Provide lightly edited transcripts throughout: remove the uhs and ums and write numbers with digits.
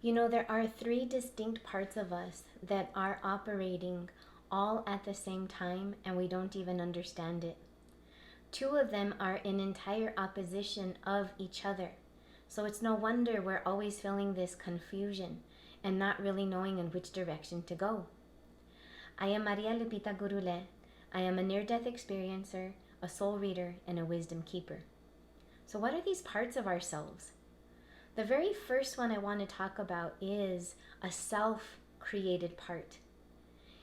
There are three distinct parts of us that are operating all at the same time, and we don't even understand it. Two of them are in entire opposition of each other. So it's no wonder we're always feeling this confusion and not really knowing in which direction to go. I am Maria Lupita Gurule. I am a near-death experiencer, a soul reader, and a wisdom keeper. So what are these parts of ourselves? The very first one I want to talk about is a self-created part.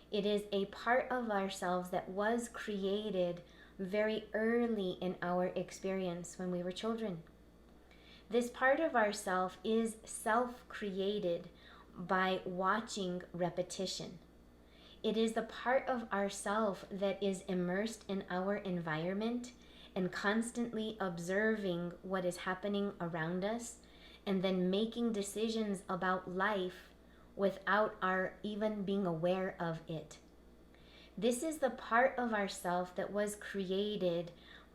It is a part of ourselves that was created very early in our experience when we were children. This part of ourself is self-created by watching repetition. It is the part of ourself that is immersed in our environment and constantly observing what is happening around us and then making decisions about life without our even being aware of it. This is the part of ourself that was created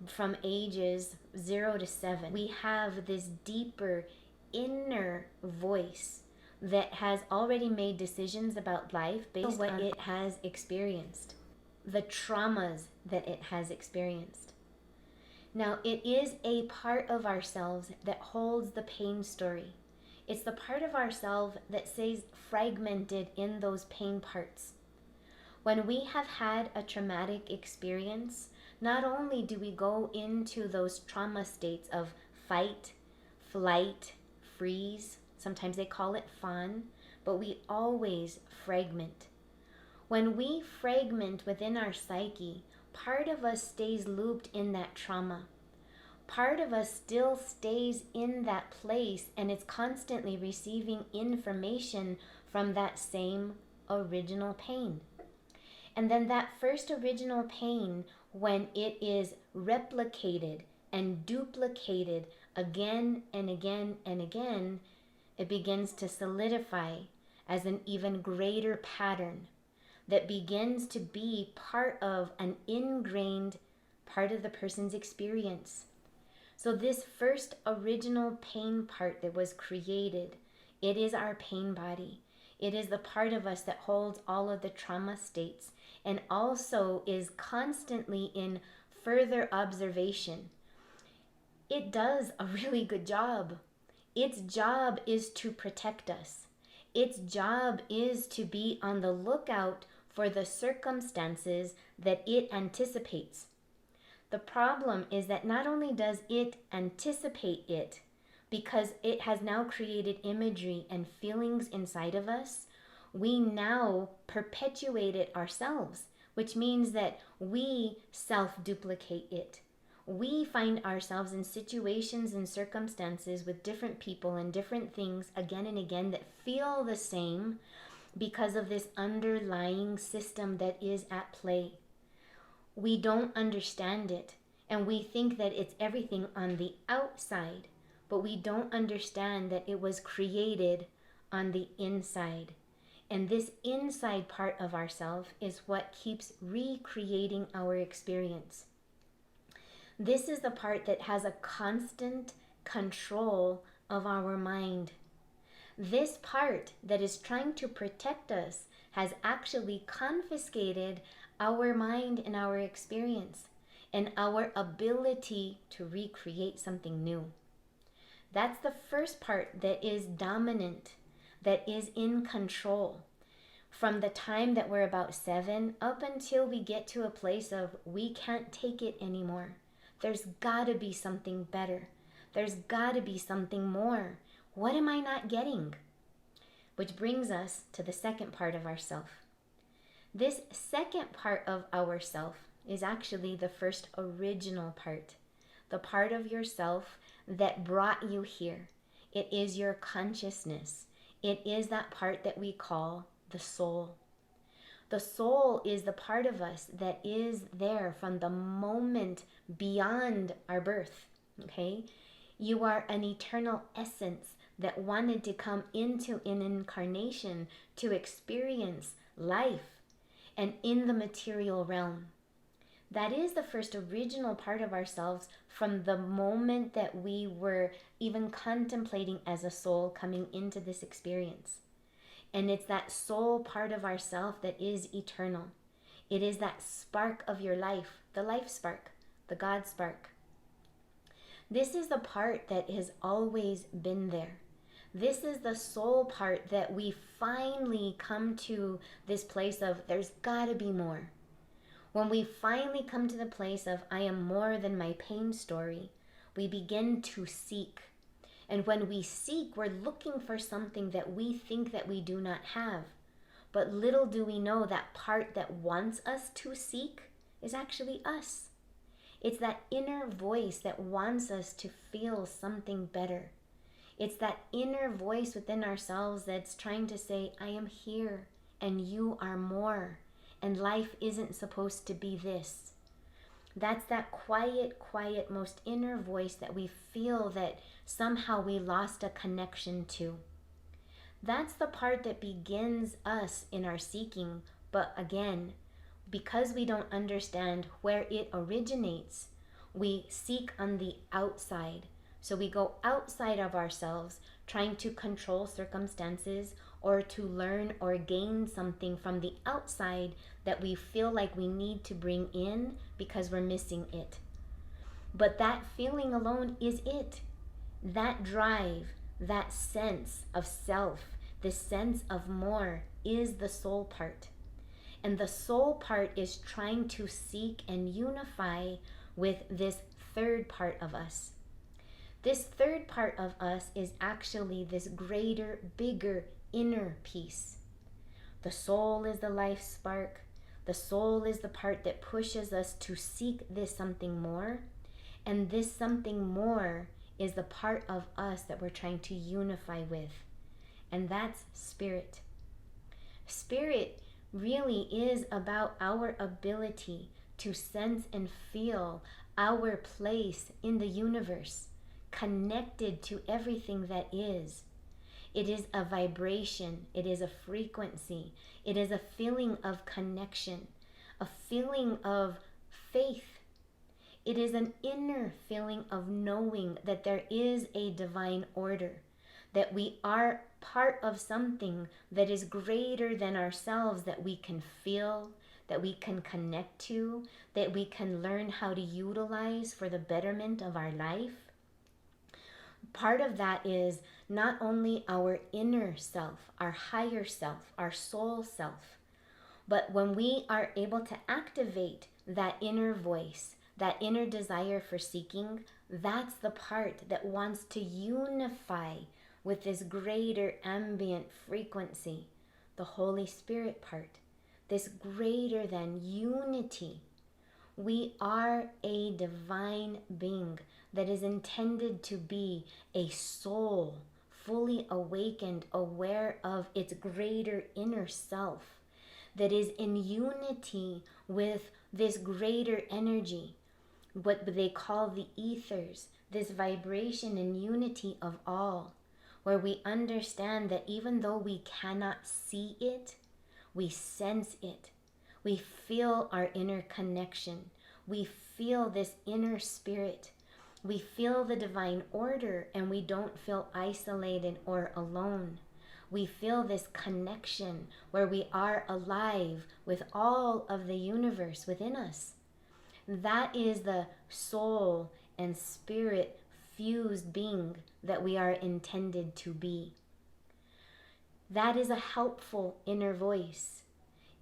from ages 0 to 7. We have this deeper inner voice that has already made decisions about life based on what it has experienced, the traumas that it has experienced. Now, it is a part of ourselves that holds the pain story. It's the part of ourselves that stays fragmented in those pain parts. When we have had a traumatic experience, not only do we go into those trauma states of fight, flight, freeze, sometimes they call it fawn, but we always fragment. When we fragment within our psyche, part of us stays looped in that trauma. Part of us still stays in that place and it's constantly receiving information from that same original pain. And then that first original pain, when it is replicated and duplicated again and again and again, it begins to solidify as an even greater pattern that begins to be part of an ingrained part of the person's experience. So this first original pain part that was created, it is our pain body. It is the part of us that holds all of the trauma states and also is constantly in further observation. It does a really good job. Its job is to protect us. Its job is to be on the lookout for the circumstances that it anticipates. The problem is that not only does it anticipate it, because it has now created imagery and feelings inside of us, we now perpetuate it ourselves, which means that we self-duplicate it. We find ourselves in situations and circumstances with different people and different things again and again that feel the same because of this underlying system that is at play. We don't understand it, and we think that it's everything on the outside, but we don't understand that it was created on the inside. And this inside part of ourself is what keeps recreating our experience. This is the part that has a constant control of our mind. This part that is trying to protect us has actually confiscated our mind and our experience and our ability to recreate something new. That's the first part that is dominant, that is in control. From the time that we're about 7 up until we get to a place of we can't take it anymore. There's got to be something better. There's got to be something more. What am I not getting? Which brings us to the second part of ourself. This second part of ourself is actually the first original part, the part of yourself that brought you here. It is your consciousness. It is that part that we call the soul. The soul is the part of us that is there from the moment beyond our birth, okay? You are an eternal essence that wanted to come into an incarnation to experience life and in the material realm. That is the first original part of ourselves from the moment that we were even contemplating as a soul coming into this experience. And it's that soul part of ourself that is eternal. It is that spark of your life, the life spark, the God spark. This is the part that has always been there. This is the soul part that we finally come to this place of there's gotta be more. When we finally come to the place of I am more than my pain story, we begin to seek. And when we seek, we're looking for something that we think that we do not have. But little do we know that part that wants us to seek is actually us. It's that inner voice that wants us to feel something better. It's that inner voice within ourselves that's trying to say, I am here and you are more. And life isn't supposed to be this. That's that quiet, most inner voice that we feel that somehow we lost a connection to. That's the part that begins us in our seeking. But again, because we don't understand where it originates, we seek on the outside. So we go outside of ourselves, trying to control circumstances or to learn or gain something from the outside that we feel like we need to bring in because we're missing it. But that feeling alone is it. That drive, that sense of self, this sense of more is the soul part. And the soul part is trying to seek and unify with this third part of us. This third part of us is actually this greater, bigger, inner peace. The soul is the life spark. The soul is the part that pushes us to seek this something more. And this something more is the part of us that we're trying to unify with. And that's spirit. Spirit really is about our ability to sense and feel our place in the universe, connected to everything that is. It is a vibration. It is a frequency. It is a feeling of connection, a feeling of faith. It is an inner feeling of knowing that there is a divine order, that we are part of something that is greater than ourselves, that we can feel, that we can connect to, that we can learn how to utilize for the betterment of our life. Part of that is not only our inner self, our higher self, our soul self, but when we are able to activate that inner voice, that inner desire for seeking, that's the part that wants to unify with this greater ambient frequency, the Holy Spirit part, this greater than unity. We are a divine being that is intended to be a soul, fully awakened, aware of its greater inner self, that is in unity with this greater energy, what they call the ethers, this vibration and unity of all, where we understand that even though we cannot see it, we sense it. We feel our inner connection. We feel this inner spirit. We feel the divine order, and we don't feel isolated or alone. We feel this connection where we are alive with all of the universe within us. That is the soul and spirit fused being that we are intended to be. That is a helpful inner voice.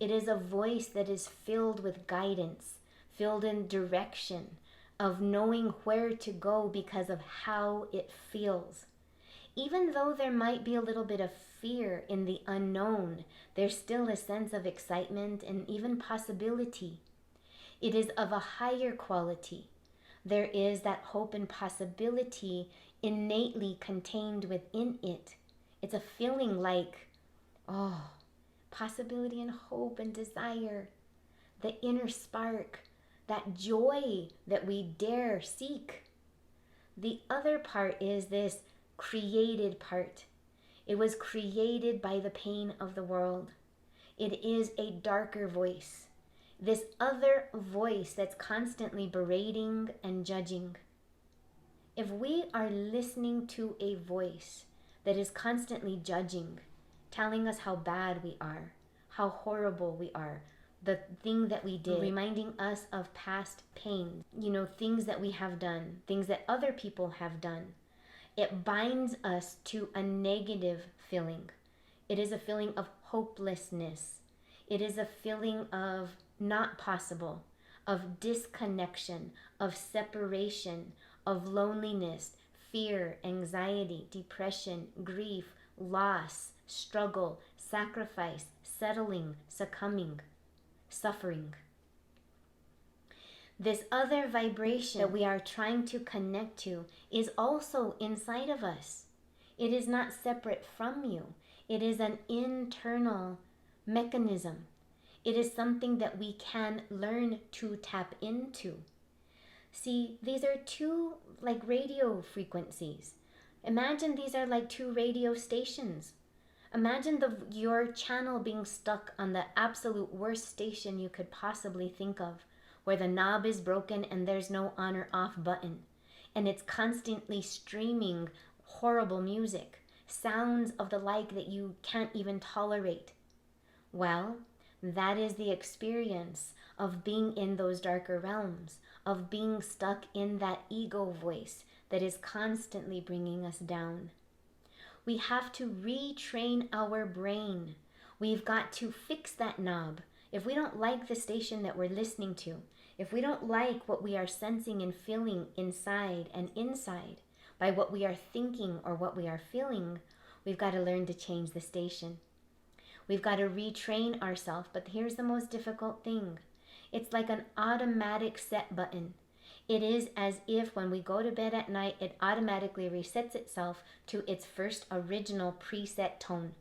It is a voice that is filled with guidance, filled in direction, of knowing where to go because of how it feels. Even though there might be a little bit of fear in the unknown, there's still a sense of excitement and even possibility. It is of a higher quality. There is that hope and possibility innately contained within it. It's a feeling like, possibility and hope and desire, the inner spark, that joy that we dare seek. The other part is this created part. It was created by the pain of the world. It is a darker voice. This other voice that's constantly berating and judging. If we are listening to a voice that is constantly judging, telling us how bad we are, how horrible we are, the thing that we did, reminding us of past pain, things that we have done, things that other people have done, it binds us to a negative feeling. It is a feeling of hopelessness. It is a feeling of not possible, of disconnection, of separation, of loneliness, fear, anxiety, depression, grief, loss, struggle, sacrifice, settling, succumbing, suffering. This other vibration that we are trying to connect to is also inside of us. It is not separate from you. It is an internal mechanism. It is something that we can learn to tap into. See, these are two like radio frequencies. Imagine these are like two radio stations. Imagine your channel being stuck on the absolute worst station you could possibly think of, where the knob is broken and there's no on or off button, and it's constantly streaming horrible music, sounds of the like that you can't even tolerate. Well, that is the experience of being in those darker realms, of being stuck in that ego voice that is constantly bringing us down. We have to retrain our brain. We've got to fix that knob. If we don't like the station that we're listening to, if we don't like what we are sensing and feeling inside and inside by what we are thinking or what we are feeling, we've got to learn to change the station. We've got to retrain ourselves, but here's the most difficult thing. It's like an automatic set button. It is as if when we go to bed at night, it automatically resets itself to its first original preset tone.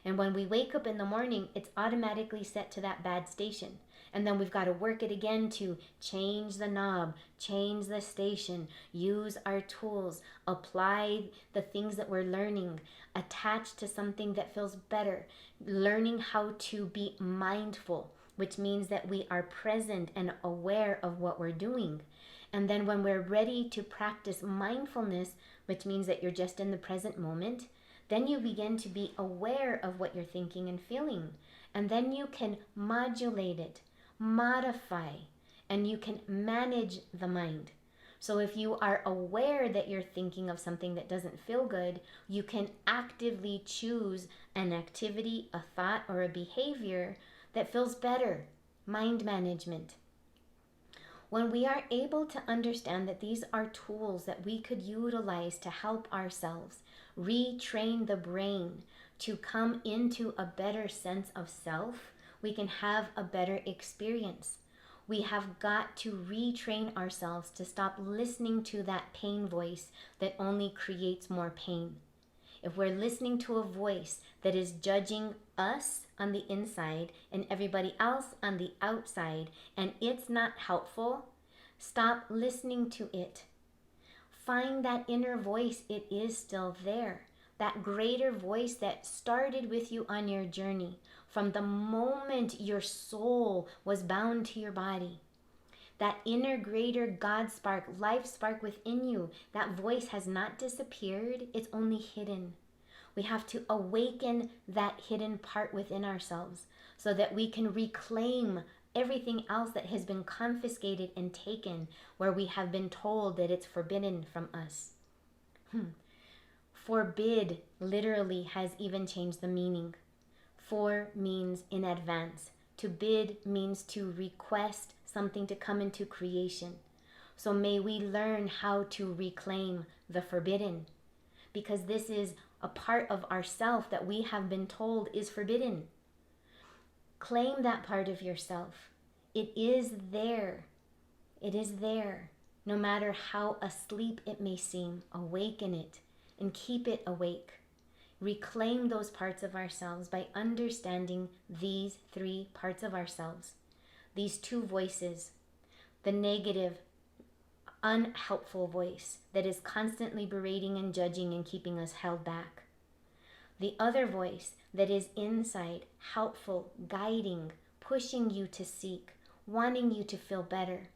And when we wake up in the morning, it's automatically set to that bad station. And then we've got to work it again to change the knob, change the station, use our tools, apply the things that we're learning, attach to something that feels better, learning how to be mindful, which means that we are present and aware of what we're doing. And then when we're ready to practice mindfulness, which means that you're just in the present moment, then you begin to be aware of what you're thinking and feeling. And then you can modulate it, modify, and you can manage the mind. So if you are aware that you're thinking of something that doesn't feel good, you can actively choose an activity, a thought, or a behavior that feels better. Mind management. When we are able to understand that these are tools that we could utilize to help ourselves retrain the brain to come into a better sense of self, we can have a better experience. We have got to retrain ourselves to stop listening to that pain voice that only creates more pain. If we're listening to a voice that is judging us on the inside and everybody else on the outside, and it's not helpful, stop listening to it. Find that inner voice. It is still there. That greater voice that started with you on your journey from the moment your soul was bound to your body. That inner greater God spark, life spark within you, that voice has not disappeared, it's only hidden. We have to awaken that hidden part within ourselves so that we can reclaim everything else that has been confiscated and taken, where we have been told that it's forbidden from us. Forbid literally has even changed the meaning. For means in advance. To bid means to request something to come into creation. So may we learn how to reclaim the forbidden, because this is a part of ourself that we have been told is forbidden. Claim that part of yourself. It is there. It is there. No matter how asleep it may seem, awaken it and keep it awake. Reclaim those parts of ourselves by understanding these three parts of ourselves. These two voices, the negative, unhelpful voice that is constantly berating and judging and keeping us held back. The other voice that is inside, helpful, guiding, pushing you to seek, wanting you to feel better,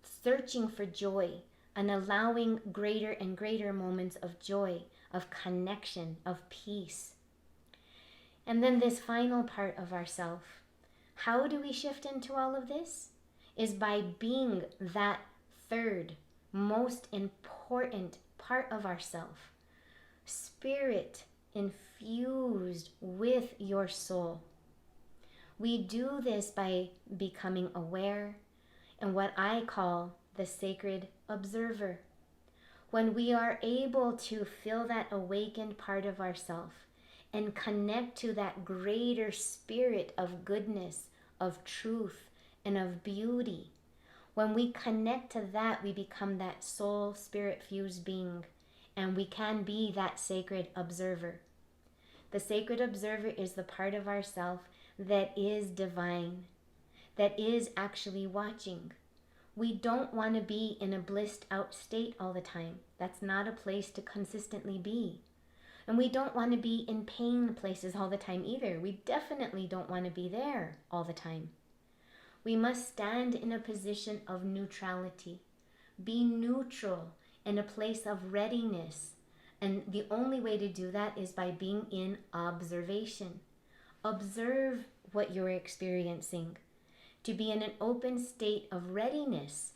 searching for joy, and allowing greater and greater moments of joy, of connection, of peace. And then this final part of ourself. How do we shift into all of this? Is by being that third most important part of ourself. Spirit infused with your soul. We do this by becoming aware and what I call the sacred observer. When we are able to feel that awakened part of ourself and connect to that greater spirit of goodness, of truth, and of beauty, when we connect to that, we become that soul spirit fused being, and we can be that sacred observer. The sacred observer is the part of ourself that is divine, that is actually watching. We don't want to be in a blissed out state all the time. That's not a place to consistently be. And we don't want to be in pain places all the time either. We definitely don't want to be there all the time. We must stand in a position of neutrality. Be neutral in a place of readiness. And the only way to do that is by being in observation. Observe what you're experiencing. To be in an open state of readiness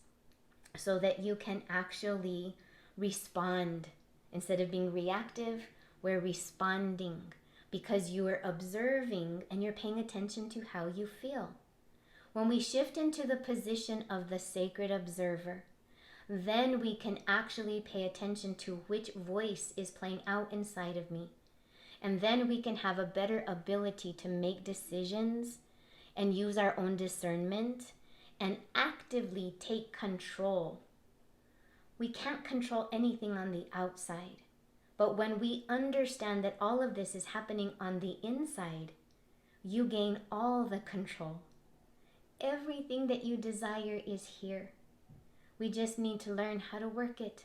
so that you can actually respond. Instead of being reactive, we're responding because you are observing and you're paying attention to how you feel. When we shift into the position of the sacred observer, then we can actually pay attention to which voice is playing out inside of me. And then we can have a better ability to make decisions and use our own discernment and actively take control. We can't control anything on the outside, but when we understand that all of this is happening on the inside, you gain all the control. Everything that you desire is here. We just need to learn how to work it.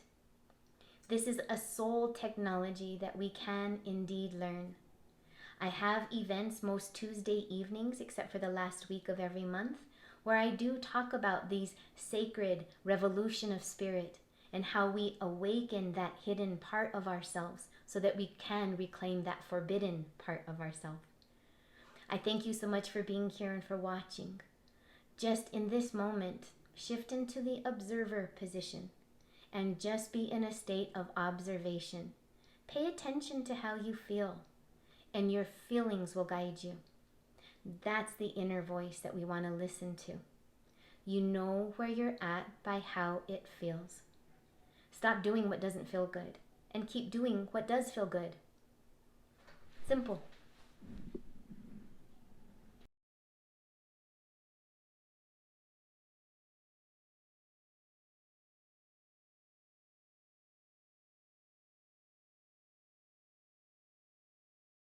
This is a soul technology that we can indeed learn. I have events most Tuesday evenings, except for the last week of every month, where I do talk about these sacred revolution of spirit and how we awaken that hidden part of ourselves so that we can reclaim that forbidden part of ourselves. I thank you so much for being here and for watching. Just in this moment, shift into the observer position and just be in a state of observation. Pay attention to how you feel, and your feelings will guide you. That's the inner voice that we want to listen to. You know where you're at by how it feels. Stop doing what doesn't feel good and keep doing what does feel good. Simple.